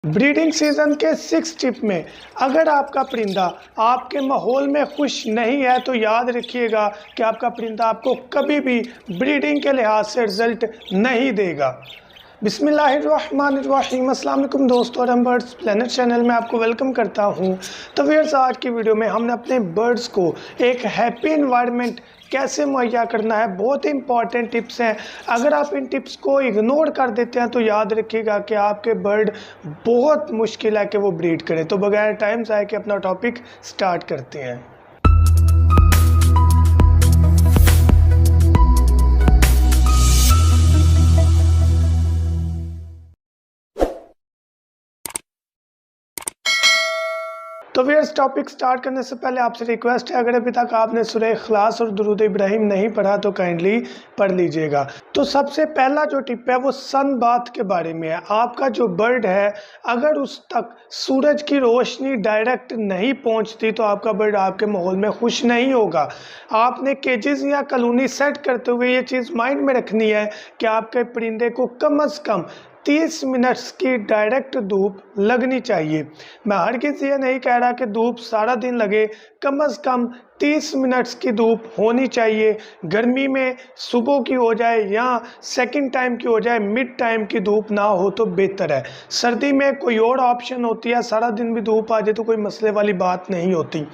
Breeding season के 6 tip में अगर आपका परिंदा आपके माहौल में खुश नहीं है तो याद रखिएगा कि आपका परिंदा आपको कभी भी ब्रीडिंग के लिहाज से रिजल्ट नहीं देगा। बिस्मिल्लाहिर्रहमानिर्रहीम। अस्सलाम वालेकुम दोस्तों, और हम बर्ड्स प्लेनेट चैनल में आपको वेलकम करता हूं। तो व्यूअर्स, आज की वीडियो में हमने अपने बर्ड्स को एक हैप्पी इन्वायरमेंट कैसे मुहैया करना है, बहुत ही इंपॉर्टेंट टिप्स हैं। अगर आप इन टिप्स को इग्नोर कर देते हैं तो याद रखिएगा कि आपके बर्ड बहुत मुश्किल है कि वो ब्रीड करें। तो बगैर टाइम ज़ाया के अपना टॉपिक स्टार्ट करते हैं। तो व्यूअर्स, टॉपिक स्टार्ट करने से पहले आपसे रिक्वेस्ट है, अगर अभी तक आपने सूरह इखलास और दुरूद इब्राहिम नहीं पढ़ा तो काइंडली पढ़ लीजिएगा। तो सबसे पहला जो टिप है वो सन बाथ के बारे में है। आपका जो बर्ड है, अगर उस तक सूरज की रोशनी डायरेक्ट नहीं पहुंचती तो आपका बर्ड आपके माहौल में खुश नहीं होगा। आपने केजेस या कॉलोनी सेट करते हुए ये चीज़ माइंड में रखनी है कि आपके परिंदे को कम से कम 30 मिनट्स की डायरेक्ट धूप लगनी चाहिए। मैं हर किसी ये नहीं कह रहा कि धूप सारा दिन लगे, कम से कम 30 मिनट्स की धूप होनी चाहिए। गर्मी में सुबह की हो जाए या सेकंड टाइम की हो जाए, मिड टाइम की धूप ना हो तो बेहतर है। सर्दी में कोई और ऑप्शन होती है, सारा दिन भी धूप आ जाए तो कोई मसले वाली बात नहीं होती।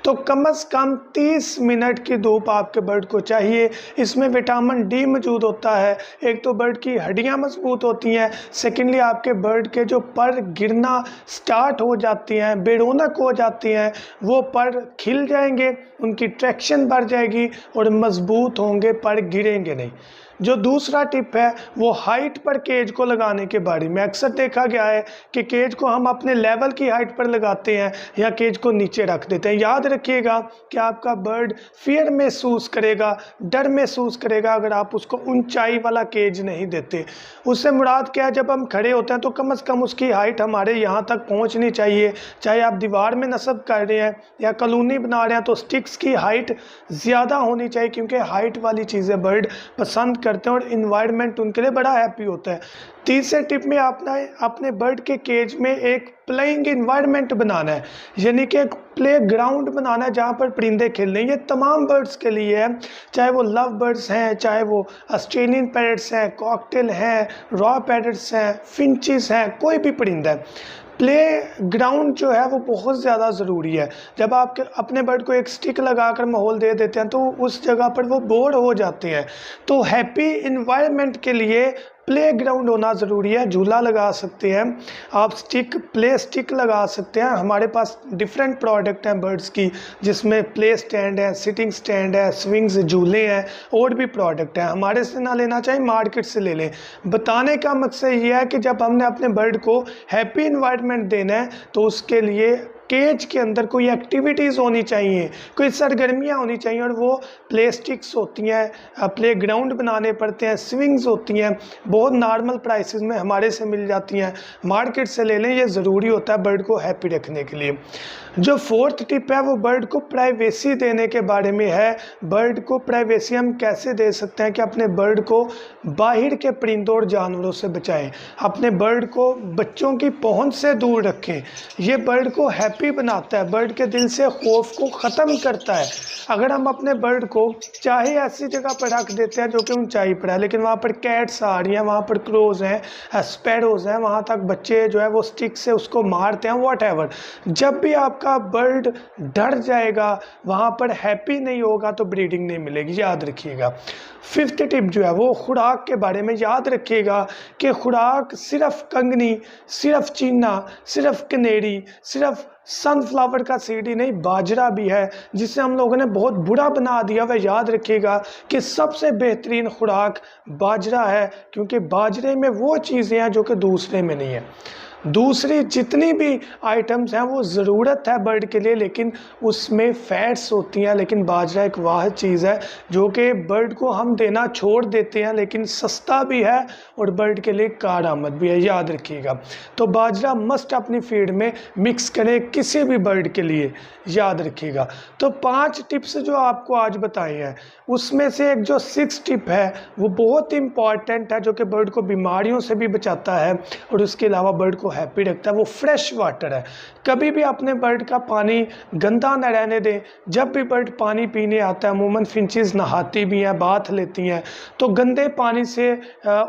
तो कम से कम 30 मिनट की धूप आपके बर्ड को चाहिए। इसमें विटामिन डी मौजूद होता है। एक तो बर्ड की हड्डियाँ मजबूत होती हैं, सेकेंडली आपके बर्ड के जो पर गिरना स्टार्ट हो जाती हैं, बेरौनक हो जाती हैं, वो पर खिल जाएंगे, उनकी ट्रैक्शन बढ़ जाएगी और मजबूत होंगे, पर गिरेंगे नहीं। जो दूसरा टिप है वो हाइट पर केज को लगाने के बारे में। अक्सर देखा गया है कि केज को हम अपने लेवल की हाइट पर लगाते हैं या केज को नीचे रख देते हैं। याद रखिएगा कि आपका बर्ड फियर महसूस करेगा, डर महसूस करेगा अगर आप उसको ऊंचाई वाला केज नहीं देते। उससे मुराद क्या है, जब हम खड़े होते हैं तो कम से कम उसकी हाइट हमारे यहाँ तक पहुँचनी चाहिए। चाहे आप दीवार में नस्ब कर रहे हैं या कॉलोनी बना रहे हैं तो स्टिक्स की हाइट ज़्यादा होनी चाहिए, क्योंकि हाइट वाली चीज़ें बर्ड पसंद करते हैं और इन्वायरमेंट उनके लिए बड़ा हैप्पी होता है। तीसरे टिप में आपने अपने बर्ड के केज में एक प्लेइंग इन्वायरमेंट बनाना है, यानी कि एक प्ले ग्राउंड बनाना है जहाँ पर परिंदे खेलने। ये तमाम बर्ड्स के लिए है, चाहे वो लव बर्ड्स हैं, चाहे वो ऑस्ट्रेलियन पैरट्स हैं, कॉकटेल हैं, रॉ पैरट्स हैं, फिंचेस हैं, कोई भी परिंदा है। प्ले ग्राउंड जो है वो बहुत ज़्यादा ज़रूरी है। जब आप अपने बर्ड को एक स्टिक लगाकर माहौल दे देते हैं तो उस जगह पर वो बोर हो जाते हैं। तो हैप्पी इन्वायरमेंट के लिए प्ले ग्राउंड होना ज़रूरी है। झूला लगा सकते हैं आप, प्ले स्टिक लगा सकते हैं। हमारे पास डिफरेंट प्रोडक्ट हैं बर्ड्स की, जिसमें प्ले स्टैंड है, सिटिंग स्टैंड है, स्विंग्स झूले हैं, और भी प्रोडक्ट हैं। हमारे से ना लेना चाहिए, मार्केट से ले लें। बताने का मकसद ये है कि जब हमने अपने बर्ड को हैप्पी इन्वायरमेंट देना है तो उसके लिए केज के अंदर कोई एक्टिविटीज़ होनी चाहिए, कोई सरगर्मियाँ होनी चाहिए, और वो प्ले स्टिक्स होती हैं, प्ले ग्राउंड बनाने पड़ते हैं, स्विंग्स होती हैं, बहुत नॉर्मल प्राइसेस में हमारे से मिल जाती हैं, मार्केट से ले लें। ये ज़रूरी होता है बर्ड को हैप्पी रखने के लिए। जो फोर्थ टिप है वो बर्ड को प्राइवेसी देने के बारे में है। बर्ड को प्राइवेसी हम कैसे दे सकते हैं कि अपने बर्ड को बाहर के परिंदों और जानवरों से बचाएं, अपने बर्ड को बच्चों की पहुंच से दूर रखें। ये बर्ड को हैप्पी बनाता है, बर्ड के दिल से खौफ को ख़त्म करता है। अगर हम अपने बर्ड को चाहे ऐसी जगह पर रख देते हैं जो कि ऊंचाई पर है, लेकिन वहाँ पर कैट्स आ रही हैं, वहाँ पर क्रोज हैं, स्पैरोज हैं, वहाँ तक बच्चे जो है वो स्टिक से उसको मारते हैं, व्हाटएवर, जब भी आपका बर्ड डर जाएगा, वहाँ पर हैप्पी नहीं होगा तो ब्रीडिंग नहीं मिलेगी। याद रखिएगा। फिफ्थ टिप जो है वो खुराक के बारे में। याद रखिएगा कि खुराक सिर्फ कंगनी, सिर्फ चीना, सिर्फ कनेरी, सिर्फ सनफ्लावर का सीड ही नहीं, बाजरा भी है, जिसे हम लोगों ने बहुत बुरा बना दिया। वह याद रखिएगा कि सबसे बेहतरीन खुराक बाजरा है, क्योंकि बाजरे में वो चीज़ें हैं जो कि दूसरे में नहीं है। दूसरी जितनी भी आइटम्स हैं वो ज़रूरत है बर्ड के लिए, लेकिन उसमें फैट्स होती हैं। लेकिन बाजरा एक वाह चीज़ है जो कि बर्ड को हम देना छोड़ देते हैं, लेकिन सस्ता भी है और बर्ड के लिए कारआमद भी है। याद रखिएगा। तो बाजरा मस्ट अपनी फीड में मिक्स करें किसी भी बर्ड के लिए, याद रखिएगा। तो 5 टिप्स जो आपको आज बताए हैं उसमें से एक जो 6 टिप है वो बहुत इंपॉर्टेंट है, जो कि बर्ड को बीमारियों से भी बचाता है और उसके अलावा बर्ड को को हैप्पी रखता है वो फ्रेश वाटर है। कभी भी अपने बर्ड का पानी गंदा न रहने दें। जब भी बर्ड पानी पीने आता है, अमूमन फिंचेस नहाती भी हैं, बाथ लेती हैं, तो गंदे पानी से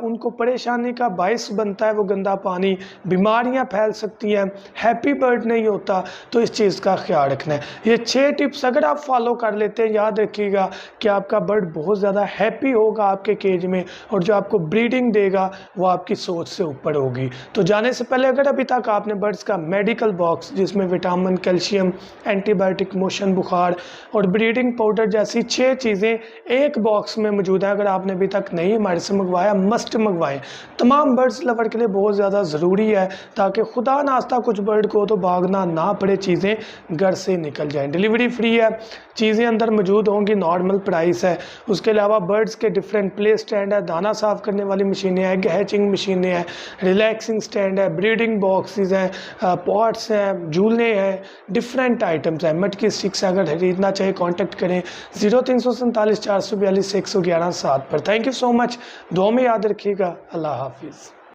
उनको परेशानी का बायस बनता है। वो गंदा पानी, बीमारियां फैल सकती हैं, हैप्पी बर्ड नहीं होता। तो इस चीज़ का ख्याल रखना है। ये 6 टिप्स अगर आप फॉलो कर लेते हैं, याद रखिएगा कि आपका बर्ड बहुत ज़्यादा हैप्पी होगा आपके केज में, और जो आपको ब्रीडिंग देगा वो आपकी सोच से ऊपर होगी। तो जाने से पहले अगर अभी तक आपने बर्ड्स का मेडिकल बॉक्स, जिसमें विटामिन, कैल्शियम, एंटीबायोटिक, मोशन बुखार और ब्रीडिंग पाउडर जैसी 6 चीज़ें एक बॉक्स में मौजूद है, अगर आपने अभी तक नहीं हमारे से मंगवाया, मस्ट मंगवाएं। तमाम बर्ड्स लवर के लिए बहुत ज़्यादा ज़रूरी है, ताकि खुदा नास्ता कुछ बर्ड को तो भागना ना पड़े, चीज़ें घर से निकल जाएं। डिलीवरी फ्री है, चीज़ें अंदर मौजूद होंगी, नॉर्मल प्राइस है। उसके अलावा बर्ड्स के डिफरेंट प्ले स्टैंड है, दाना साफ़ करने वाली मशीनें हैं, एग हैचिंग मशीनें हैं, रिलैक्सिंग स्टैंड है, ब्रीडिंग बॉक्सेस हैं, पॉट्स हैं, झूले हैं, डिफरेंट आइटम्स हैं। मटकी स्टिक्स अगर खरीदना चाहिए कॉन्टैक्ट करें 0347 442 111 7 पर। थैंक यू सो मच, दुआ में याद रखिएगा। अल्लाह हाफिज़।